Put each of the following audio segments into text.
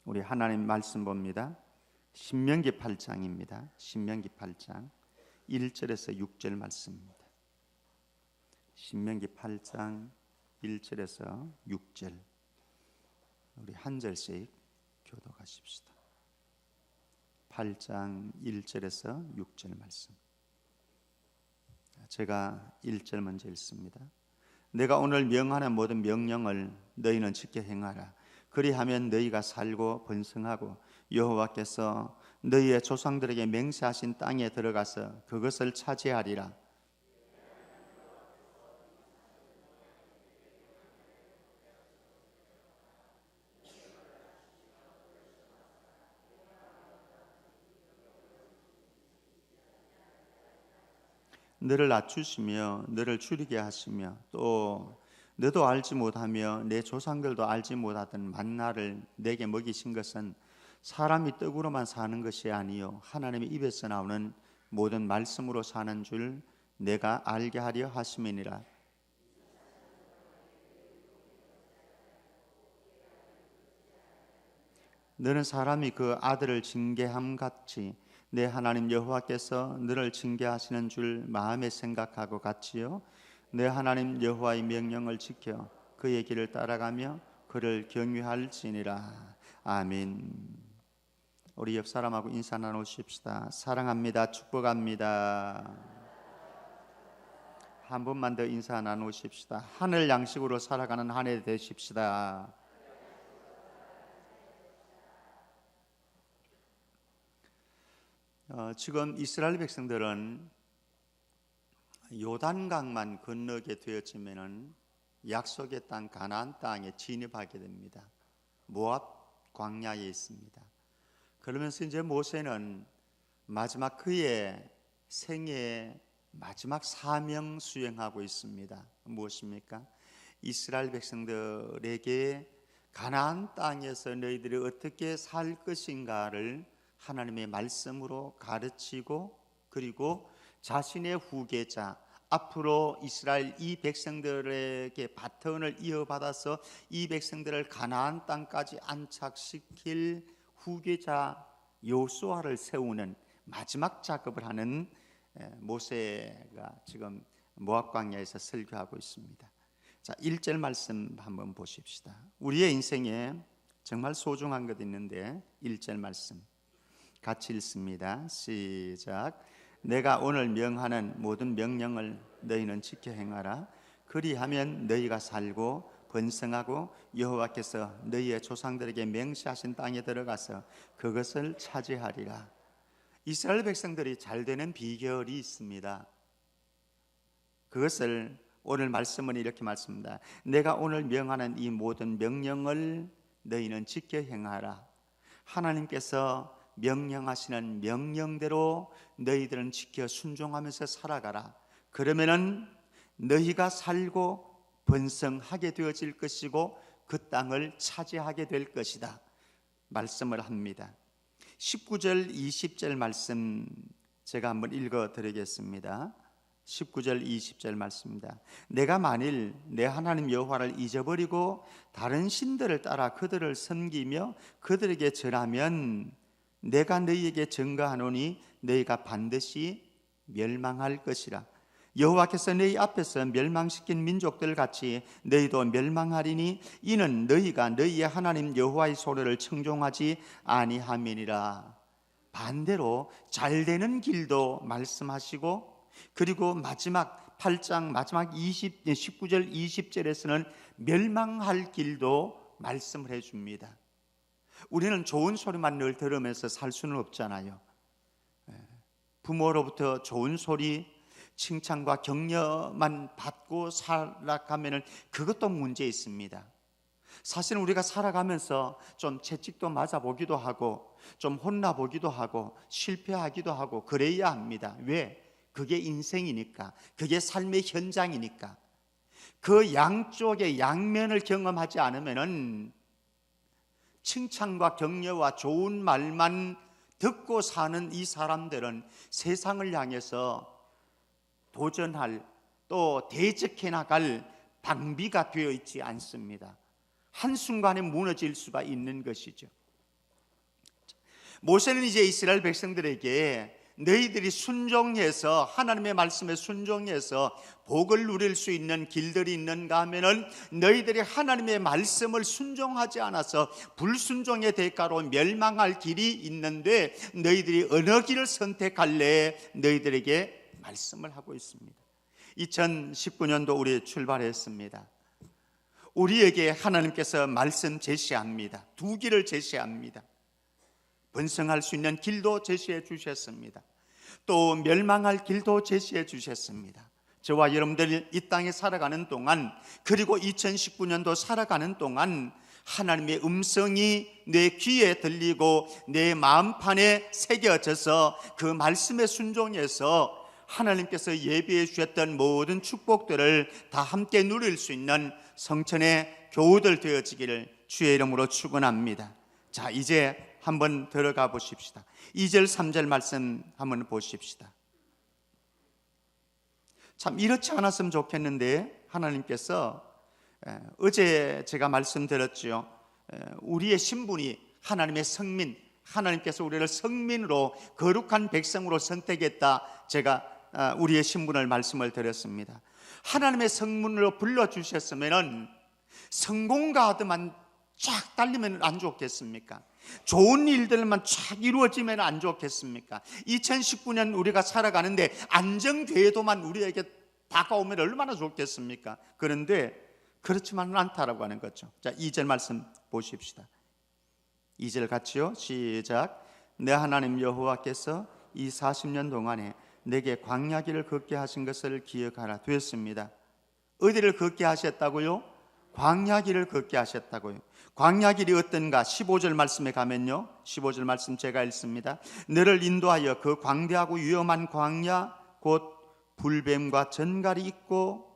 우리 하나님 말씀 봅니다. 신명기 8장입니다. 신명기 8장 1절에서 6절 말씀입니다. 신명기 8장 1절에서 6절 우리 한 절씩 교독하십시다. 8장 1절에서 6절 말씀. 제가 1절 먼저 읽습니다. 내가 오늘 명하는 모든 명령을 너희는 지켜 행하라. 그리하면 너희가 살고 번성하고 여호와께서 너희의 조상들에게 맹세하신 땅에 들어가서 그것을 차지하리라. 너를 낮추시며 너를 줄이게 하시며 또 너도 알지 못하며 내 조상들도 알지 못하던 만나를 내게 먹이신 것은 사람이 떡으로만 사는 것이 아니요 하나님의 입에서 나오는 모든 말씀으로 사는 줄 내가 알게 하려 하심이니라. 너는 사람이 그 아들을 징계함 같이 내 하나님 여호와께서 너를 징계하시는 줄 마음에 생각하고 같이요 내 하나님 여호와의 명령을 지켜 그의 길을 따라가며 그를 경유할지니라. 아멘. 우리 옆 사람하고 인사 나누십시다. 사랑합니다. 축복합니다. 한 번만 더 인사 나누십시다. 하늘 양식으로 살아가는 한 해 되십시다. 지금 이스라엘 백성들은 요단강만 건너게 되어지면은 약속의 땅 가나안 땅에 진입하게 됩니다. 모압 광야에 있습니다. 그러면서 이제 모세는 마지막 그의 생애의 마지막 사명 수행하고 있습니다. 무엇입니까? 이스라엘 백성들에게 가나안 땅에서 너희들이 어떻게 살 것인가를 하나님의 말씀으로 가르치고 그리고 자신의 후계자 앞으로 이스라엘 이 백성들에게 바톤을 이어받아서 이 백성들을 가나안 땅까지 안착시킬 후계자 여호수아를 세우는 마지막 작업을 하는 모세가 지금 모압 광야에서 설교하고 있습니다. 자, 1절 말씀 한번 보십시다. 우리의 인생에 정말 소중한 것 있는데 1절 말씀 같이 읽습니다. 시작. 내가 오늘 명하는 모든 명령을 너희는 지켜 행하라. 그리하면 너희가 살고 번성하고 여호와께서 너희의 조상들에게 맹세하신 땅에 들어가서 그것을 차지하리라. 이스라엘 백성들이 잘 되는 비결이 있습니다. 그것을 오늘 말씀은 이렇게 말씀합니다. 내가 오늘 명하는 이 모든 명령을 너희는 지켜 행하라. 하나님께서 명령하시는 명령대로 너희들은 지켜 순종하면서 살아가라. 그러면은 너희가 살고 번성하게 되어질 것이고 그 땅을 차지하게 될 것이다 말씀을 합니다. 19절 20절 말씀 제가 한번 읽어 드리겠습니다. 19절 20절 말씀입니다. 내가 만일 내 하나님 여호와를 잊어버리고 다른 신들을 따라 그들을 섬기며 그들에게 절하면 내가 너희에게 증거하노니 너희가 반드시 멸망할 것이라. 여호와께서 너희 앞에서 멸망시킨 민족들 같이 너희도 멸망하리니 이는 너희가 너희의 하나님 여호와의 소리를 청종하지 아니함이니라. 반대로 잘 되는 길도 말씀하시고 그리고 마지막 8장 마지막 19절 20절에서는 멸망할 길도 말씀을 해줍니다. 우리는 좋은 소리만 늘 들으면서 살 수는 없잖아요. 부모로부터 좋은 소리, 칭찬과 격려만 받고 살아가면 그것도 문제 있습니다. 사실 우리가 살아가면서 좀 채찍도 맞아보기도 하고 좀 혼나보기도 하고 실패하기도 하고 그래야 합니다. 왜? 그게 인생이니까, 그게 삶의 현장이니까. 그 양쪽의 양면을 경험하지 않으면 칭찬과 격려와 좋은 말만 듣고 사는 이 사람들은 세상을 향해서 도전할 또 대적해 나갈 방비가 되어 있지 않습니다. 한순간에 무너질 수가 있는 것이죠. 모세는 이제 이스라엘 백성들에게 너희들이 순종해서 하나님의 말씀에 순종해서 복을 누릴 수 있는 길들이 있는가 하면은 너희들이 하나님의 말씀을 순종하지 않아서 불순종의 대가로 멸망할 길이 있는데 너희들이 어느 길을 선택할래? 너희들에게 말씀을 하고 있습니다. 2019년도 우리 출발했습니다. 우리에게 하나님께서 말씀 제시합니다. 두 길을 제시합니다. 번성할 수 있는 길도 제시해 주셨습니다. 또 멸망할 길도 제시해 주셨습니다. 저와 여러분들이 이 땅에 살아가는 동안, 그리고 2019년도 살아가는 동안 하나님의 음성이 내 귀에 들리고 내 마음판에 새겨져서 그 말씀에 순종해서 하나님께서 예비해 주셨던 모든 축복들을 다 함께 누릴 수 있는 성천의 교우들 되어지기를 주의 이름으로 축원합니다. 자, 이제 한번 들어가 보십시다. 2절 3절 말씀 한번 보십시다. 참 이렇지 않았으면 좋겠는데 하나님께서 어제 제가 말씀드렸죠. 우리의 신분이 하나님의 성민, 하나님께서 우리를 성민으로 거룩한 백성으로 선택했다. 제가 우리의 신분을 말씀을 드렸습니다. 하나님의 성문으로 불러주셨으면 성공가드만 쫙 달리면 안 좋겠습니까? 좋은 일들만 쫙 이루어지면 안 좋겠습니까? 2019년 우리가 살아가는데 안정궤도만 우리에게 다가오면 얼마나 좋겠습니까? 그런데 그렇지만은 않다라고 하는 거죠. 자, 2절 말씀 보십시다. 2절 같이요. 시작. 내 하나님 여호와께서 이 40년 동안에 내게 광야길을 걷게 하신 것을 기억하라. 됐습니다. 어디를 걷게 하셨다고요? 광야길을 걷게 하셨다고요. 광야길이 어떤가? 15절 말씀에 가면요, 15절 말씀 제가 읽습니다. 너를 인도하여 그 광대하고 위험한 광야, 곧 불뱀과 전갈이 있고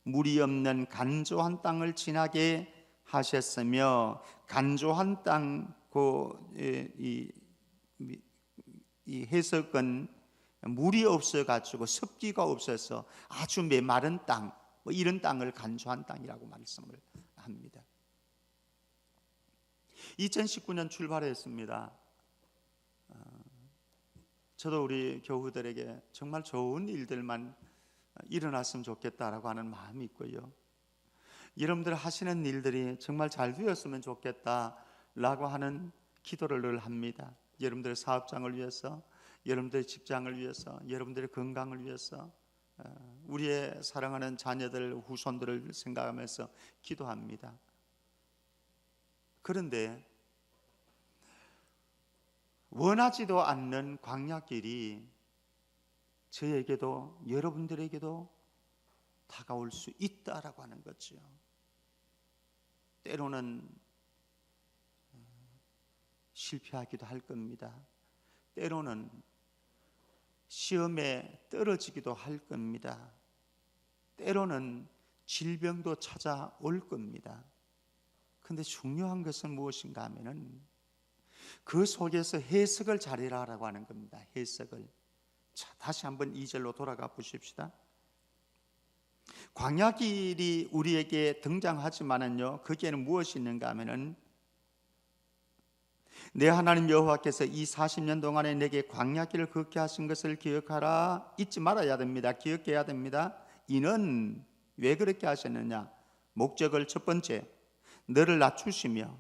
물이 없는 간조한 땅을 지나게 하셨으며, 간조한 땅, 이 해석은 물이 없어가지고 습기가 없어서 아주 메마른 땅, 이런 땅을 간조한 땅이라고 말씀을 합니다. 2019년 출발했습니다. 저도 우리 교우들에게 정말 좋은 일들만 일어났으면 좋겠다라고 하는 마음이 있고요. 여러분들 하시는 일들이 정말 잘 되었으면 좋겠다라고 하는 기도를 늘 합니다. 여러분들의 사업장을 위해서, 여러분들의 직장을 위해서, 여러분들의 건강을 위해서, 우리의 사랑하는 자녀들, 후손들을 생각하면서 기도합니다. 그런데 원하지도 않는 광야길이 저에게도 여러분들에게도 다가올 수 있다라고 하는 거죠. 때로는 실패하기도 할 겁니다. 때로는 시험에 떨어지기도 할 겁니다. 때로는 질병도 찾아올 겁니다. 그런데 중요한 것은 무엇인가 하면은 그 속에서 해석을 잘해라라고 하는 겁니다. 해석을. 자, 다시 한번 2절로 돌아가 보십시다. 광야길이 우리에게 등장하지만은요, 거기에는 무엇이 있는가 하면은 내 하나님 여호와께서 이 40년 동안에 내게 광야길을 걷게 하신 것을 기억하라. 잊지 말아야 됩니다. 기억해야 됩니다. 이는 왜 그렇게 하셨느냐? 목적을 첫 번째, 너를 낮추시며.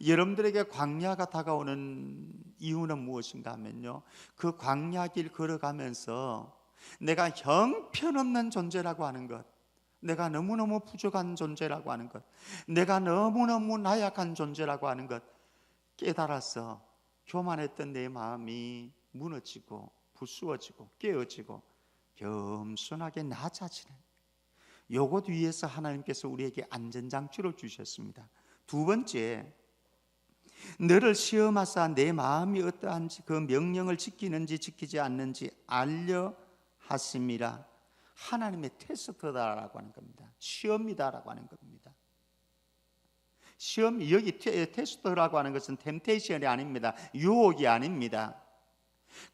여러분들에게 광야가 다가오는 이유는 무엇인가 하면요, 그 광야길 걸어가면서 내가 형편없는 존재라고 하는 것, 내가 너무너무 부족한 존재라고 하는 것, 내가 너무너무 나약한 존재라고 하는 것 깨달아서 교만했던 내 마음이 무너지고 부수어지고 깨어지고 겸손하게 낮아지는, 요것 위에서 하나님께서 우리에게 안전장치를 주셨습니다. 두 번째, 너를 시험하사 내 마음이 어떠한지 그 명령을 지키는지 지키지 않는지 알려 하심이라. 하나님의 테스트다라고 하는 겁니다. 시험이다라고 하는 겁니다. 시험, 여기 테스트라고 하는 것은 템테이션이 아닙니다. 유혹이 아닙니다.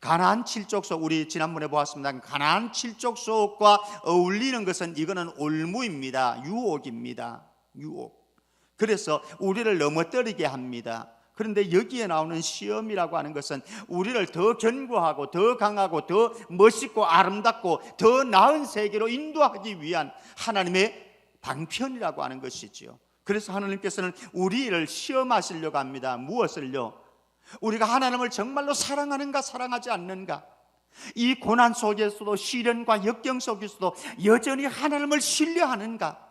가나안 칠족속, 우리 지난번에 보았습니다. 가나안 칠족속과 어울리는 것은 이거는 올무입니다. 유혹입니다. 유혹. 그래서 우리를 넘어뜨리게 합니다. 그런데 여기에 나오는 시험이라고 하는 것은 우리를 더 견고하고 더 강하고 더 멋있고 아름답고 더 나은 세계로 인도하기 위한 하나님의 방편이라고 하는 것이지요. 그래서 하나님께서는 우리를 시험하시려고 합니다. 무엇을요? 우리가 하나님을 정말로 사랑하는가 사랑하지 않는가, 이 고난 속에서도 시련과 역경 속에서도 여전히 하나님을 신뢰하는가,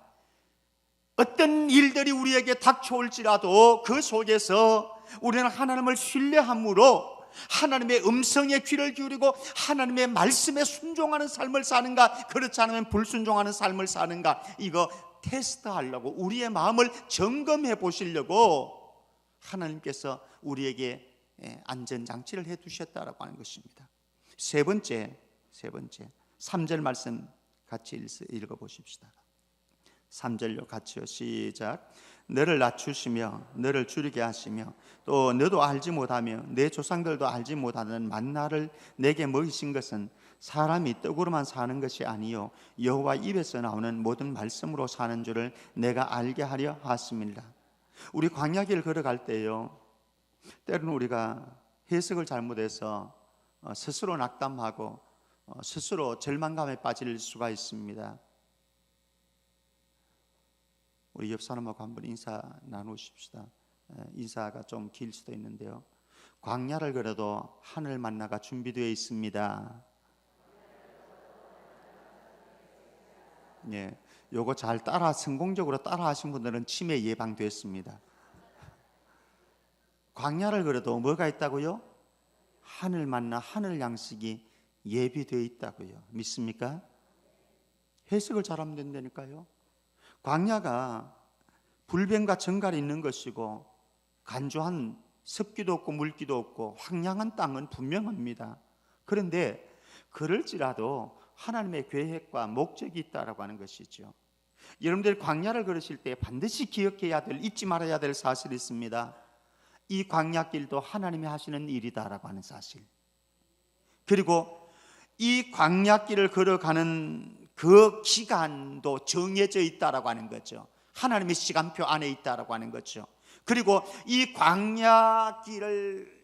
어떤 일들이 우리에게 닥쳐올지라도 그 속에서 우리는 하나님을 신뢰함으로 하나님의 음성에 귀를 기울이고 하나님의 말씀에 순종하는 삶을 사는가, 그렇지 않으면 불순종하는 삶을 사는가, 이거 테스트하려고, 우리의 마음을 점검해 보시려고 하나님께서 우리에게 안전장치를 해두셨다라고 하는 것입니다. 세 번째 3절 말씀 같이 읽어보십시다. 3절로 같이요. 시작. 너를 낮추시며 너를 줄이게 하시며 또 너도 알지 못하며 내 조상들도 알지 못하는 만나를 내게 먹이신 것은 사람이 떡으로만 사는 것이 아니요 여호와 입에서 나오는 모든 말씀으로 사는 줄을 내가 알게 하려 하였습니다. 우리 광야길을 걸어갈 때요, 때로는 우리가 해석을 잘못해서 스스로 낙담하고 스스로 절망감에 빠질 수가 있습니다. 우리 옆 사람하고 한번 인사 나누십시다. 인사가 좀 길 수도 있는데요, 광야를 걸어도 하늘 만나가 준비되어 있습니다. 예, 요거 잘 성공적으로 따라 하신 분들은 치매 예방됐습니다. 광야를 걸어도 뭐가 있다고요? 하늘 만나, 하늘 양식이 예비되어 있다고요. 믿습니까? 해석을 잘하면 된다니까요. 광야가 불뱀과 정갈이 있는 것이고 간조한 습기도 없고 물기도 없고 황량한 땅은 분명합니다. 그런데 그럴지라도 하나님의 계획과 목적이 있다라고 하는 것이죠. 여러분들 광야를 걸으실 때 반드시 기억해야 될, 잊지 말아야 될 사실이 있습니다. 이 광야길도 하나님이 하시는 일이다라고 하는 사실, 그리고 이 광야길을 걸어가는 그 기간도 정해져 있다라고 하는 거죠. 하나님의 시간표 안에 있다라고 하는 거죠. 그리고 이 광야길을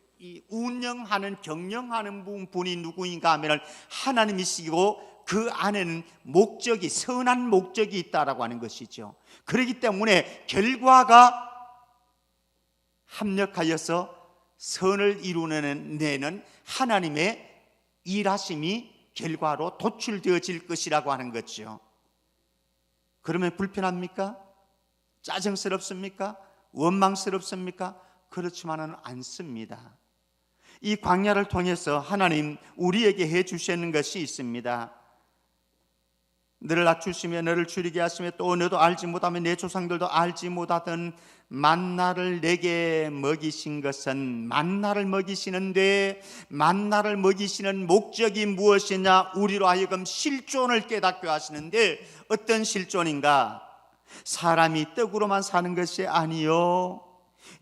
운영하는, 경영하는 분이 누구인가 하면 하나님이시고 그 안에는 목적이, 선한 목적이 있다라고 하는 것이죠. 그렇기 때문에 결과가 합력하여서 선을 이루는 하나님의 일하심이 결과로 도출되어질 것이라고 하는 거죠. 그러면 불편합니까? 짜증스럽습니까? 원망스럽습니까? 그렇지만은 않습니다. 이 광야를 통해서 하나님 우리에게 해 주시는 것이 있습니다. 너를 낮추시며 너를 줄이게 하시며 또 너도 알지 못하며 내 조상들도 알지 못하던 만나를 내게 먹이신 것은, 만나를 먹이시는데 만나를 먹이시는 목적이 무엇이냐, 우리로 하여금 실존을 깨닫게 하시는데 어떤 실존인가? 사람이 떡으로만 사는 것이 아니요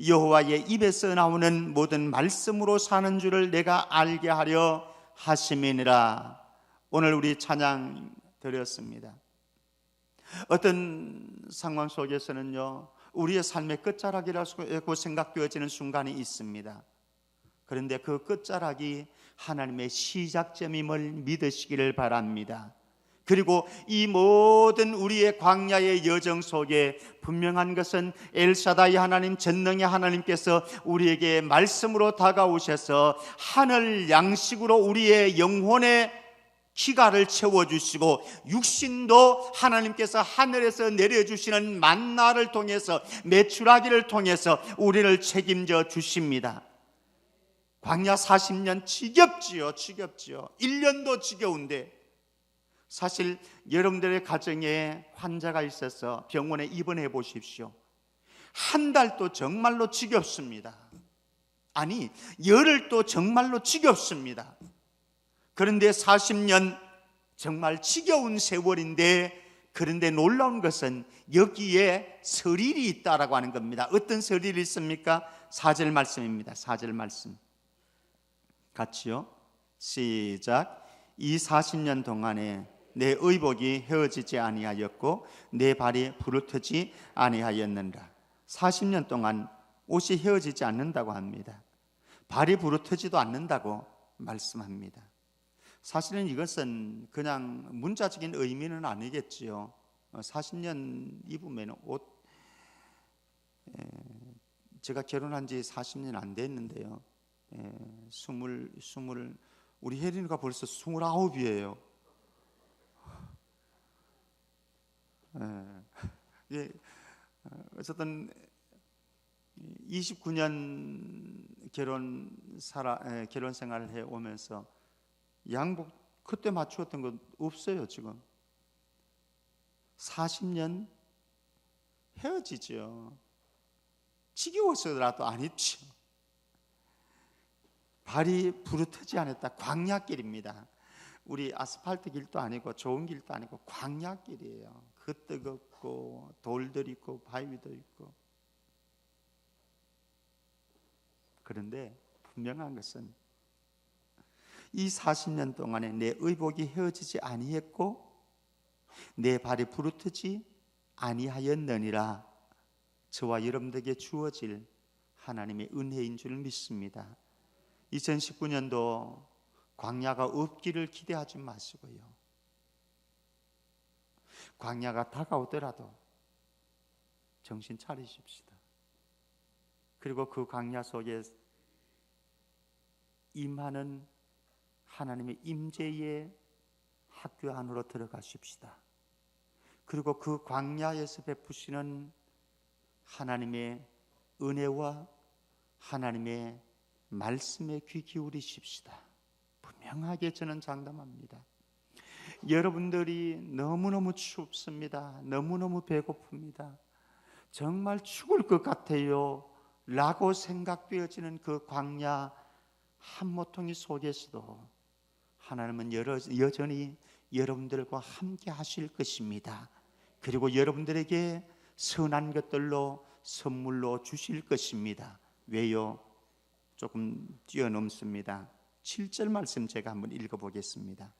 여호와의 입에서 나오는 모든 말씀으로 사는 줄을 내가 알게 하려 하심이니라. 오늘 우리 찬양 드렸습니다. 어떤 상황 속에서는요, 우리의 삶의 끝자락이라고 생각되어지는 순간이 있습니다. 그런데 그 끝자락이 하나님의 시작점임을 믿으시기를 바랍니다. 그리고 이 모든 우리의 광야의 여정 속에 분명한 것은 엘샤다이 하나님, 전능의 하나님께서 우리에게 말씀으로 다가오셔서 하늘 양식으로 우리의 영혼의 기가를 채워주시고, 육신도 하나님께서 하늘에서 내려주시는 만나를 통해서, 메추라기를 통해서 우리를 책임져 주십니다. 광야 40년 지겹지요. 1년도 지겨운데, 사실 여러분들의 가정에 환자가 있어서 병원에 입원해 보십시오. 한 달도 정말로 지겹습니다. 아니, 열흘도 정말로 지겹습니다. 그런데 40년 정말 지겨운 세월인데, 그런데 놀라운 것은 여기에 설일이 있다라고 하는 겁니다. 어떤 설일이 있습니까? 4절 말씀입니다. 4절 말씀 같이요. 시작. 이 40년 동안에 내 의복이 헤어지지 아니하였고 내 발이 부르트지 아니하였느니라. 40년 동안 옷이 헤어지지 않는다고 합니다. 발이 부르트지도 않는다고 말씀합니다. 사실은 이것은 그냥 문자적인 의미는 아니겠지요. 40년 입으면 옷, 제가 결혼한 지 40년 안 됐는데요. 우리 혜린이가 벌써 29이에요. 어쨌든 29년 결혼 생활을 해 오면서 양복 그때 맞추었던 건 없어요. 지금 40년 헤어지죠. 지겨워서라도 안 입죠. 발이 부르트지 않았다. 광야길입니다. 우리 아스팔트 길도 아니고 좋은 길도 아니고 광야길이에요. 그 뜨겁고 돌들 있고 바위도 있고. 그런데 분명한 것은 이 40년 동안에 내 의복이 헤어지지 아니했고 내 발이 부르트지 아니하였느니라. 저와 여러분들에게 주어질 하나님의 은혜인 줄 믿습니다. 2019년도 광야가 없기를 기대하지 마시고요. 광야가 다가오더라도 정신 차리십시다. 그리고 그 광야 속에 임하는 하나님의 임재의 학교 안으로 들어가십시다. 그리고 그 광야에서 베푸시는 하나님의 은혜와 하나님의 말씀에 귀 기울이십시다. 분명하게 저는 장담합니다. 여러분들이 너무너무 춥습니다. 너무너무 배고픕니다. 정말 죽을 것 같아요 라고 생각되어지는 그 광야 한 모퉁이 속에서도 하나님은 여전히 여러분들과 함께 하실 것입니다. 그리고 여러분들에게 선한 것들로 선물로 주실 것입니다. 왜요? 조금 뛰어넘습니다. 7절 말씀 제가 한번 읽어보겠습니다.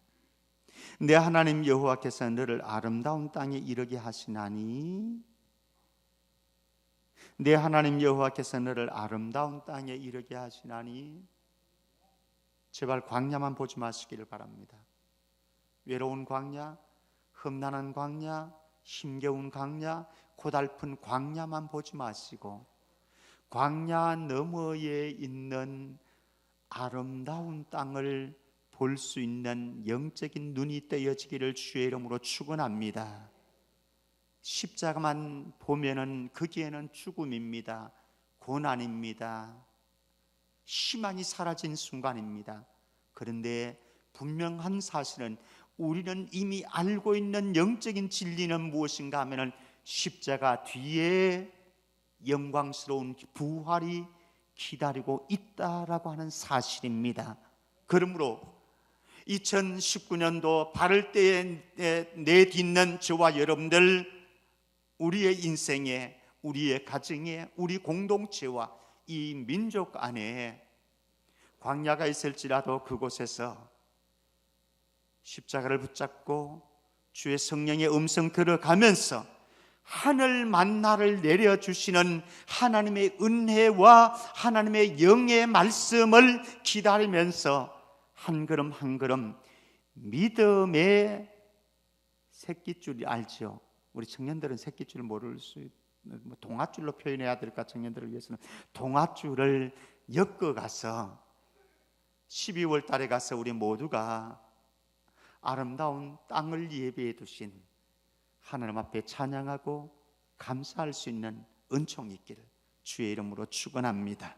내 하나님 여호와께서 너를 아름다운 땅에 이르게 하시나니, 내 하나님 여호와께서 너를 아름다운 땅에 이르게 하시나니. 제발 광야만 보지 마시기를 바랍니다. 외로운 광야, 험난한 광야, 힘겨운 광야, 고달픈 광야만 보지 마시고 광야 너머에 있는 아름다운 땅을 볼 수 있는 영적인 눈이 떼어지기를 주의 이름으로 축원합니다. 십자가만 보면은 거기에는 죽음입니다. 고난입니다. 희망이 사라진 순간입니다. 그런데 분명한 사실은 우리는 이미 알고 있는 영적인 진리는 무엇인가 하면은 십자가 뒤에 영광스러운 부활이 기다리고 있다라고 하는 사실입니다. 그러므로 2019년도 바를 때에 내딛는 저와 여러분들, 우리의 인생에, 우리의 가정에, 우리 공동체와 이 민족 안에 광야가 있을지라도 그곳에서 십자가를 붙잡고 주의 성령의 음성 들어가면서 하늘 만나를 내려주시는 하나님의 은혜와 하나님의 영의 말씀을 기다리면서 한 걸음 한 걸음 믿음의 새끼줄이 알죠? 우리 청년들은 새끼줄 모를 수 있고 동아줄로 표현해야 될까? 청년들을 위해서는 동아줄을 엮어가서 12월 달에 가서 우리 모두가 아름다운 땅을 예비해 두신 하나님 앞에 찬양하고 감사할 수 있는 은총이 있기를 주의 이름으로 축원합니다.